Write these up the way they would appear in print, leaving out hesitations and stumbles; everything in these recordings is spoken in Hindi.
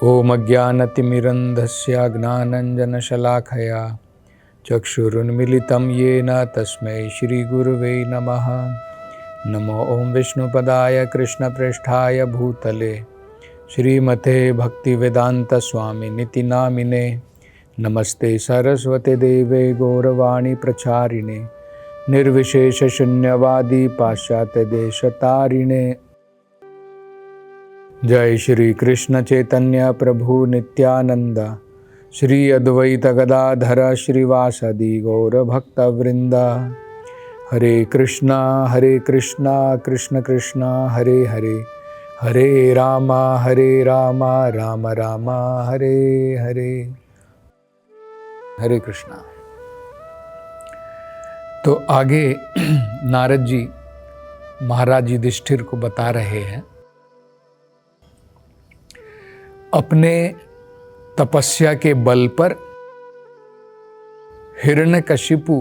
ओम अज्ञानतिमिरन्धस्य ज्ञानाञ्जनशलाखया चक्षुरुन्मीलितं येन तस्मै श्रीगुरुवे नमः। नमो ओं विष्णुपदाय कृष्णप्रेष्ठाय भूतले श्रीमते भक्तिवेदान्तस्वामिनिति नामिने। नमस्ते सरस्वती देवे गौरवाणी प्रचारिणे निर्विशेषशून्यवादी पाश्चात्यदेशतारिणे। जय श्री कृष्ण चैतन्य प्रभु नित्यानंद श्री अद्वैत गदाधर श्रीवासदि गौर भक्त वृंदा। हरे कृष्णा कृष्ण कृष्णा हरे हरे, हरे राम राम राम हरे हरे। हरे कृष्णा। तो आगे नारद जी महाराज युधिष्ठिर को बता रहे हैं अपने तपस्या के बल पर हिरण्यकशिपु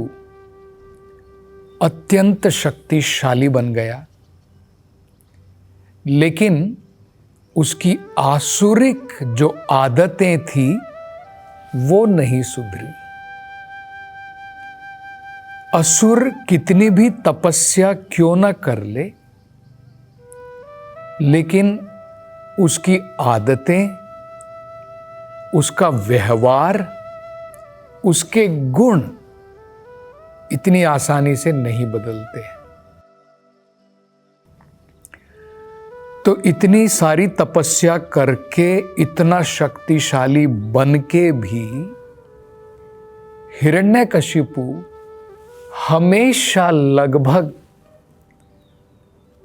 अत्यंत शक्तिशाली बन गया, लेकिन उसकी आसुरिक जो आदतें थी वो नहीं सुधरी। असुर कितनी भी तपस्या क्यों न कर ले, लेकिन उसकी आदतें, उसका व्यवहार, उसके गुण इतनी आसानी से नहीं बदलते। तो इतनी सारी तपस्या करके, इतना शक्तिशाली बन के भी हिरण्यकशिपु हमेशा लगभग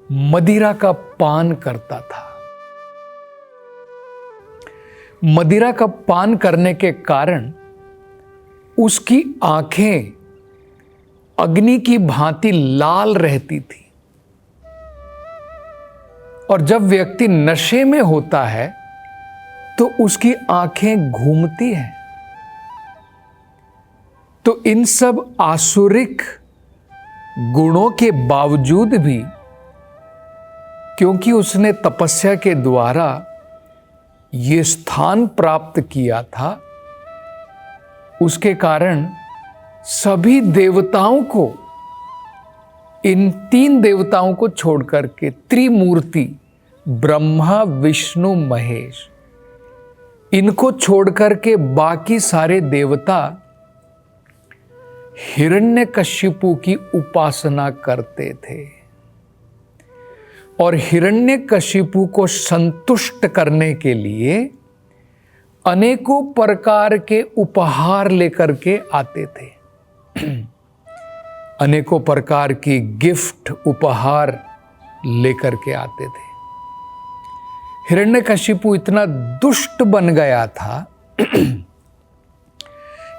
मदिरा का पान करता था। मदिरा का पान करने के कारण उसकी आंखें अग्नि की भांति लाल रहती थी, और जब व्यक्ति नशे में होता है तो उसकी आंखें घूमती हैं। तो इन सब आसुरिक गुणों के बावजूद भी, क्योंकि उसने तपस्या के द्वारा ये स्थान प्राप्त किया था, उसके कारण सभी देवताओं को, इन तीन देवताओं को छोड़कर के, त्रिमूर्ति ब्रह्मा विष्णु महेश, इनको छोड़कर के बाकी सारे देवता हिरण्यकशिपु की उपासना करते थे। और हिरण्यकशिपु को संतुष्ट करने के लिए अनेकों प्रकार के उपहार लेकर के आते थे। अनेकों प्रकार की गिफ्ट, उपहार लेकर के आते थे। हिरण्यकशिपु इतना दुष्ट बन गया था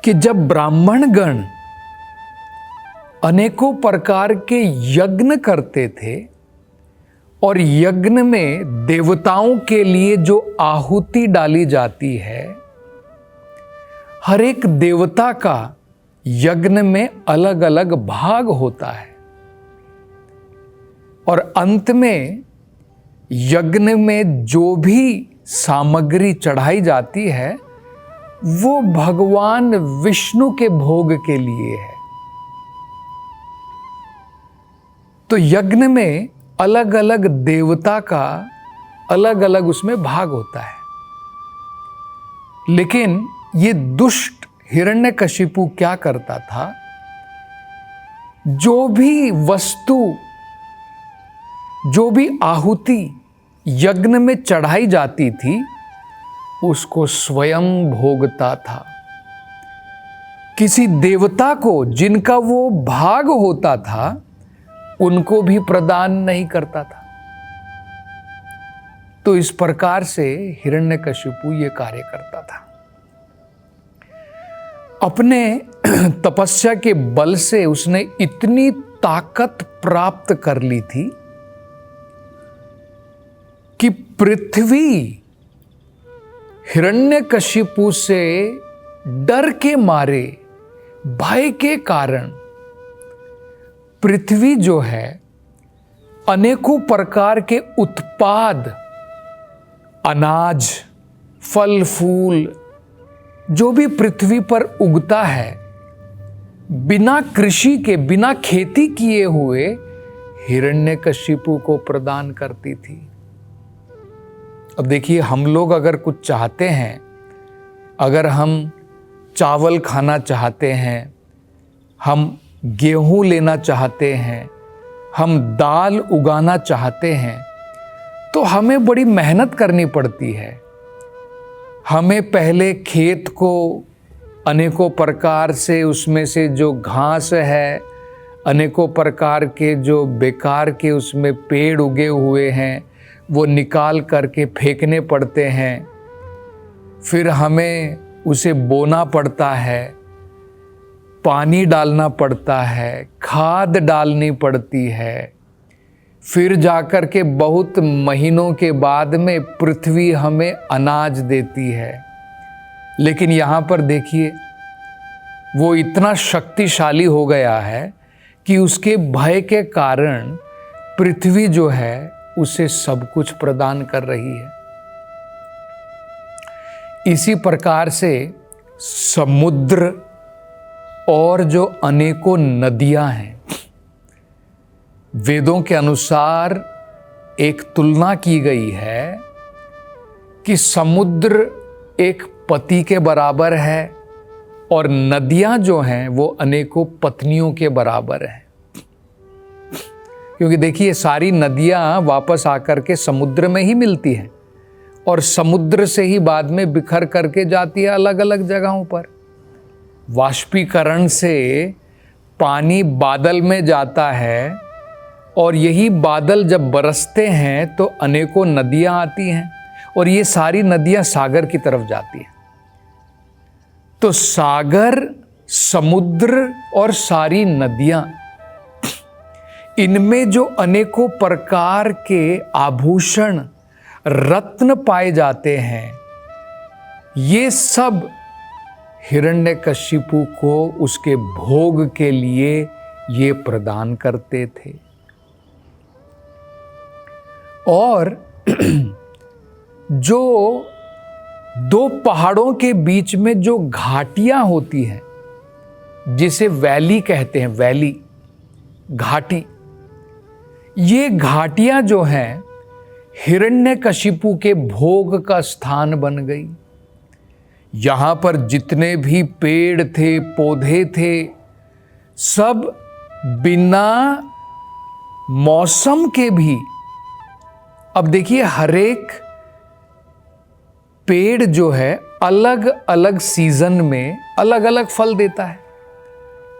कि जब ब्राह्मण गण अनेकों प्रकार के यज्ञ करते थे, और यज्ञ में देवताओं के लिए जो आहुति डाली जाती है, हर एक देवता का यज्ञ में अलग अलग भाग होता है, और अंत में यज्ञ में जो भी सामग्री चढ़ाई जाती है वो भगवान विष्णु के भोग के लिए है। तो यज्ञ में अलग अलग देवता का अलग अलग उसमें भाग होता है। लेकिन ये दुष्ट हिरण्यकशिपु क्या करता था, जो भी वस्तु, जो भी आहुति यज्ञ में चढ़ाई जाती थी उसको स्वयं भोगता था। किसी देवता को जिनका वो भाग होता था उनको भी प्रदान नहीं करता था। तो इस प्रकार से हिरण्यकशिपु ये कार्य करता था। अपने तपस्या के बल से उसने इतनी ताकत प्राप्त कर ली थी कि पृथ्वी हिरण्यकशिपु से डर के मारे, भय के कारण, पृथ्वी जो है अनेकों प्रकार के उत्पाद, अनाज, फल फूल जो भी पृथ्वी पर उगता है, बिना कृषि के, बिना खेती किए हुए हिरण्यकशिपु को प्रदान करती थी। अब देखिए, हम लोग अगर कुछ चाहते हैं, अगर हम चावल खाना चाहते हैं, हम गेहूं लेना चाहते हैं, हम दाल उगाना चाहते हैं, तो हमें बड़ी मेहनत करनी पड़ती है। हमें पहले खेत को अनेकों प्रकार से, उसमें से जो घास है, अनेकों प्रकार के जो बेकार के उसमें पेड़ उगे हुए हैं, वो निकाल करके फेंकने पड़ते हैं। फिर हमें उसे बोना पड़ता है, पानी डालना पड़ता है, खाद डालनी पड़ती है। फिर जाकर के बहुत महीनों के बाद में पृथ्वी हमें अनाज देती है। लेकिन यहाँ पर देखिए, वो इतना शक्तिशाली हो गया है कि उसके भय के कारण पृथ्वी जो है उसे सब कुछ प्रदान कर रही है। इसी प्रकार से समुद्र और जो अनेकों नदियां हैं, वेदों के अनुसार एक तुलना की गई है कि समुद्र एक पति के बराबर है और नदियां जो हैं वो अनेकों पत्नियों के बराबर हैं। क्योंकि देखिए, सारी नदियां वापस आकर के समुद्र में ही मिलती हैं और समुद्र से ही बाद में बिखर करके जाती है अलग अलग जगहों पर। वाष्पीकरण से पानी बादल में जाता है और यही बादल जब बरसते हैं तो अनेकों नदियां आती हैं और ये सारी नदियां सागर की तरफ जाती हैं। तो सागर, समुद्र और सारी नदियां, इनमें जो अनेकों प्रकार के आभूषण, रत्न पाए जाते हैं, ये सब हिरण्यकशिपु को उसके भोग के लिए ये प्रदान करते थे। और जो दो पहाड़ों के बीच में जो घाटियां होती हैं, जिसे वैली कहते हैं, वैली, घाटी, ये घाटियां जो हैं हिरण्यकशिपु के भोग का स्थान बन गई। यहां पर जितने भी पेड़ थे, पौधे थे, सब बिना मौसम के भी, अब देखिए, हर एक पेड़ जो है अलग अलग सीजन में अलग अलग फल देता है।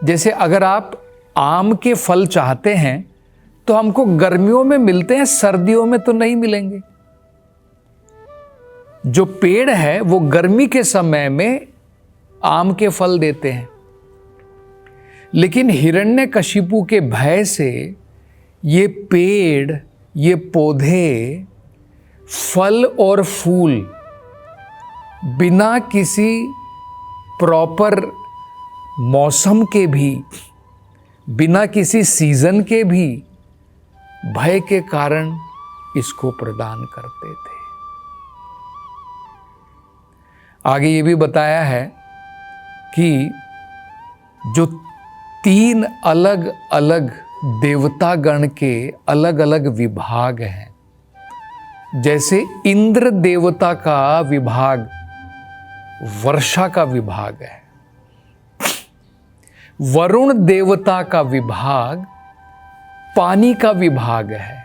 जैसे अगर आप आम के फल चाहते हैं तो हमको गर्मियों में मिलते हैं, सर्दियों में तो नहीं मिलेंगे। जो पेड़ है वो गर्मी के समय में आम के फल देते हैं। लेकिन हिरण्यकशिपु के भय से ये पेड़, ये पौधे, फल और फूल बिना किसी प्रॉपर मौसम के भी, बिना किसी सीजन के भी भय के कारण इसको प्रदान करते थे। आगे ये भी बताया है कि जो 3 अलग अलग देवतागण के अलग अलग विभाग हैं, जैसे इंद्र देवता का विभाग वर्षा का विभाग है, वरुण देवता का विभाग पानी का विभाग है,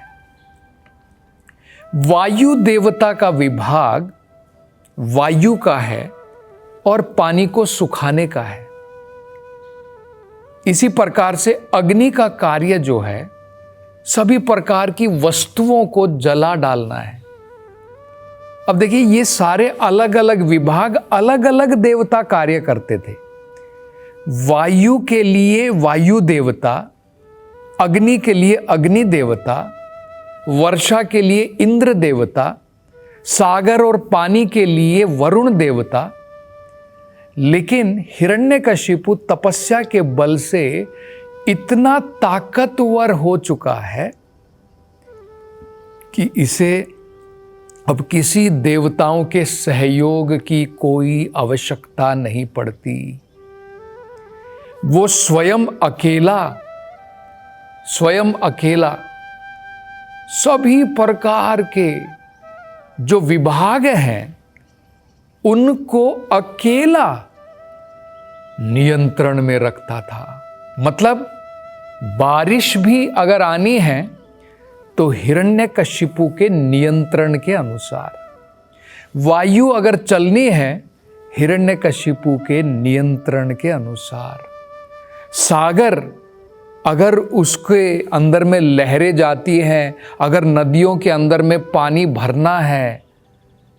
वायु देवता का विभाग वायु का है और पानी को सुखाने का है। इसी प्रकार से अग्नि का कार्य जो है सभी प्रकार की वस्तुओं को जला डालना है। अब देखिए, ये सारे अलग अलग विभाग अलग अलग देवता कार्य करते थे। वायु के लिए वायु देवता, अग्नि के लिए अग्नि देवता, वर्षा के लिए इंद्र देवता, सागर और पानी के लिए वरुण देवता। लेकिन हिरण्यकशिपु तपस्या के बल से इतना ताकतवर हो चुका है कि इसे अब किसी देवताओं के सहयोग की कोई आवश्यकता नहीं पड़ती। वो स्वयं अकेला सभी प्रकार के जो विभाग हैं उनको अकेला नियंत्रण में रखता था। मतलब बारिश भी अगर आनी है तो हिरण्यकशिपु के नियंत्रण के अनुसार, वायु अगर चलनी है हिरण्यकशिपु के नियंत्रण के अनुसार, सागर अगर उसके अंदर में लहरें जाती हैं, अगर नदियों के अंदर में पानी भरना है,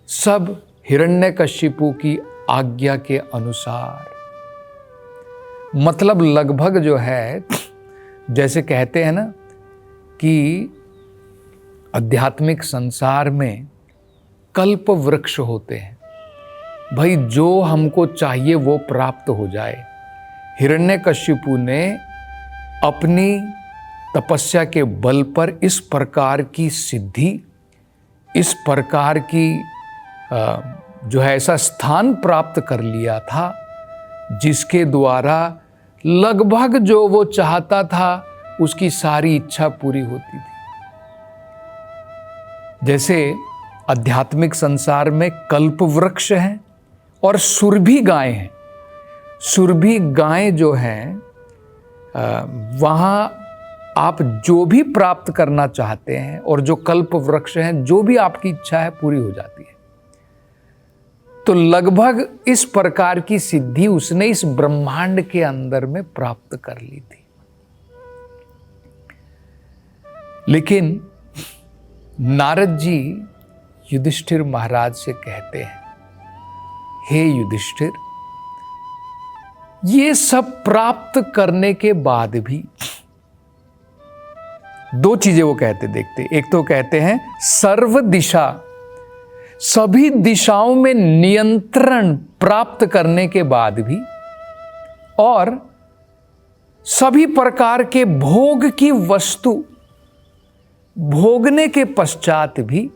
सब हिरण्यकशिपु की आज्ञा के अनुसार। मतलब लगभग जो है, जैसे कहते हैं ना कि आध्यात्मिक संसार में कल्प वृक्ष होते हैं, भाई जो हमको चाहिए वो प्राप्त हो जाए। हिरण्यकशिपु ने अपनी तपस्या के बल पर इस प्रकार की सिद्धि, इस प्रकार की जो है ऐसा स्थान प्राप्त कर लिया था जिसके द्वारा लगभग जो वो चाहता था उसकी सारी इच्छा पूरी होती थी। जैसे आध्यात्मिक संसार में कल्प वृक्ष हैं और सुरभि गाय हैं। सुरभि गाय जो हैं वहाँ आप जो भी प्राप्त करना चाहते हैं और जो कल्प वृक्ष हैं, जो भी आपकी इच्छा है पूरी हो जाती है। तो लगभग इस प्रकार की सिद्धि उसने इस ब्रह्मांड के अंदर में प्राप्त कर ली थी। लेकिन नारद जी युधिष्ठिर महाराज से कहते हैं, हे युधिष्ठिर, ये सब प्राप्त करने के बाद भी दो चीजें वो कहते देखते। एक तो कहते हैं सर्व दिशा, सभी दिशाओं में नियंत्रण प्राप्त करने के बाद भी, और सभी प्रकार के भोग की वस्तु भोगने के पश्चात भी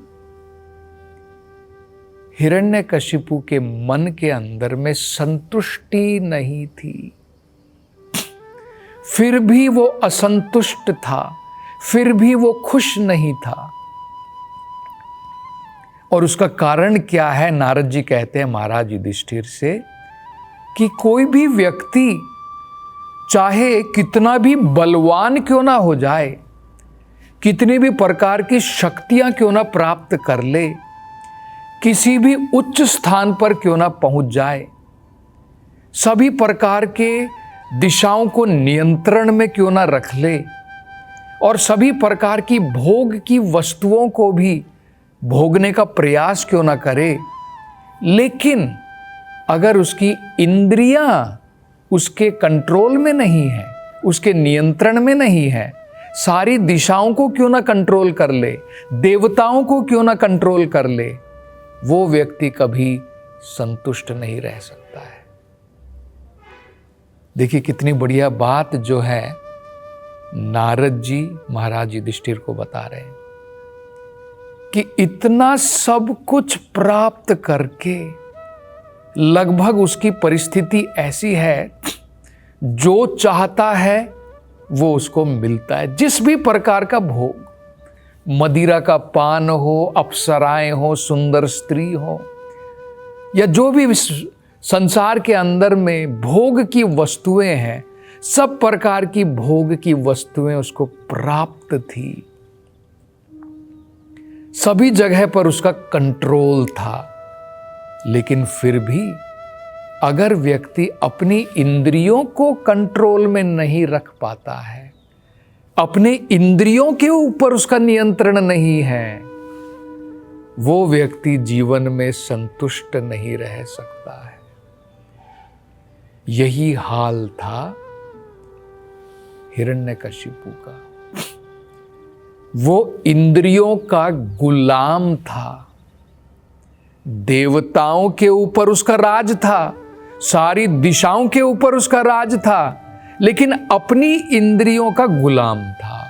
हिरण्यकशिपु के मन के अंदर में संतुष्टि नहीं थी। फिर भी वो असंतुष्ट था, फिर भी वो खुश नहीं था। और उसका कारण क्या है? नारद जी कहते हैं महाराज युधिष्ठिर से कि कोई भी व्यक्ति चाहे कितना भी बलवान क्यों ना हो जाए, कितनी भी प्रकार की शक्तियां क्यों ना प्राप्त कर ले, किसी भी उच्च स्थान पर क्यों ना पहुंच जाए, सभी प्रकार के दिशाओं को नियंत्रण में क्यों ना रख ले, और सभी प्रकार की भोग की वस्तुओं को भी भोगने का प्रयास क्यों ना करे, लेकिन अगर उसकी इंद्रियां उसके कंट्रोल में नहीं है, उसके नियंत्रण में नहीं है, सारी दिशाओं को क्यों ना कंट्रोल कर ले, देवताओं को क्यों ना कंट्रोल कर ले, वो व्यक्ति कभी संतुष्ट नहीं रह सकता है। देखिए कितनी बढ़िया बात जो है नारद जी महाराज युधिष्ठिर को बता रहे हैं कि इतना सब कुछ प्राप्त करके लगभग उसकी परिस्थिति ऐसी है, जो चाहता है वो उसको मिलता है। जिस भी प्रकार का भोग, मदिरा का पान हो, अप्सराएं हो, सुंदर स्त्री हो, या जो भी संसार के अंदर में भोग की वस्तुएं हैं, सब प्रकार की भोग की वस्तुएं उसको प्राप्त थी। सभी जगह पर उसका कंट्रोल था। लेकिन फिर भी अगर व्यक्ति अपनी इंद्रियों को कंट्रोल में नहीं रख पाता है, अपने इंद्रियों के ऊपर उसका नियंत्रण नहीं है, वो व्यक्ति जीवन में संतुष्ट नहीं रह सकता है। यही हाल था हिरण्यकशिपु का। वो इंद्रियों का गुलाम था, देवताओं के ऊपर उसका राज था, सारी दिशाओं के ऊपर उसका राज था, लेकिन अपनी इंद्रियों का गुलाम था।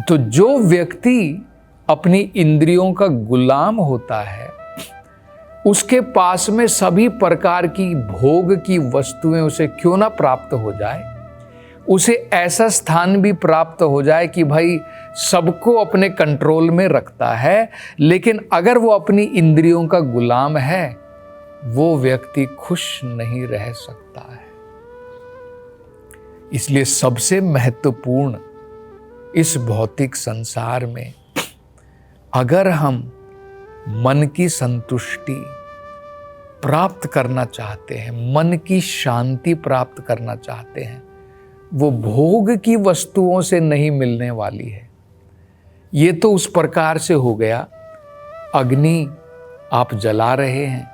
तो जो व्यक्ति अपनी इंद्रियों का गुलाम होता है, उसके पास में सभी प्रकार की भोग की वस्तुएं उसे क्यों ना प्राप्त हो जाए, उसे ऐसा स्थान भी प्राप्त हो जाए कि भाई सबको अपने कंट्रोल में रखता है, लेकिन अगर वो अपनी इंद्रियों का गुलाम है, वो व्यक्ति खुश नहीं रह सकता है। इसलिए सबसे महत्वपूर्ण इस भौतिक संसार में, अगर हम मन की संतुष्टि प्राप्त करना चाहते हैं, मन की शांति प्राप्त करना चाहते हैं, वो भोग की वस्तुओं से नहीं मिलने वाली है। ये तो उस प्रकार से हो गया, अग्नि आप जला रहे हैं,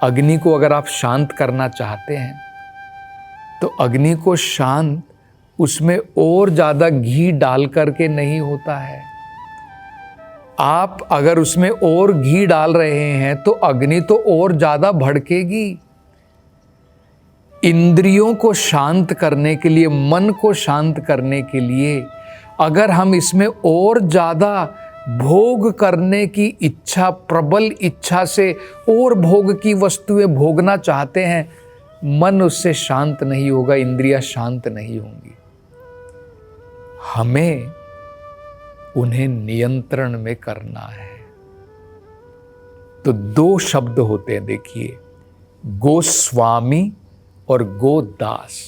अग्नि को अगर आप शांत करना चाहते हैं तो अग्नि को शांत उसमें और ज़्यादा घी डाल करके नहीं होता है। आप अगर उसमें और घी डाल रहे हैं तो अग्नि तो और ज़्यादा भड़केगी। इंद्रियों को शांत करने के लिए, मन को शांत करने के लिए अगर हम इसमें और ज़्यादा भोग करने की इच्छा, प्रबल इच्छा से और भोग की वस्तुएं भोगना चाहते हैं, मन उससे शांत नहीं होगा, इंद्रियां शांत नहीं होंगी। हमें उन्हें नियंत्रण में करना है। तो दो शब्द होते हैं, देखिए, गोस्वामी और गोदास।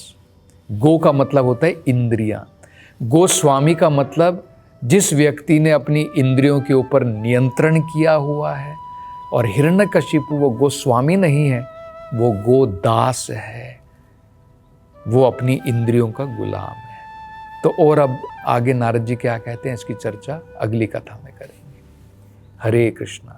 गो का मतलब होता है इंद्रियां, गोस्वामी का मतलब जिस व्यक्ति ने अपनी इंद्रियों के ऊपर नियंत्रण किया हुआ है, और हिरण्यकशिपु वो गोस्वामी नहीं है, वो गोदास है, वो अपनी इंद्रियों का गुलाम है। तो और अब आगे नारद जी क्या कहते हैं, इसकी चर्चा अगली कथा में करेंगे। हरे कृष्णा।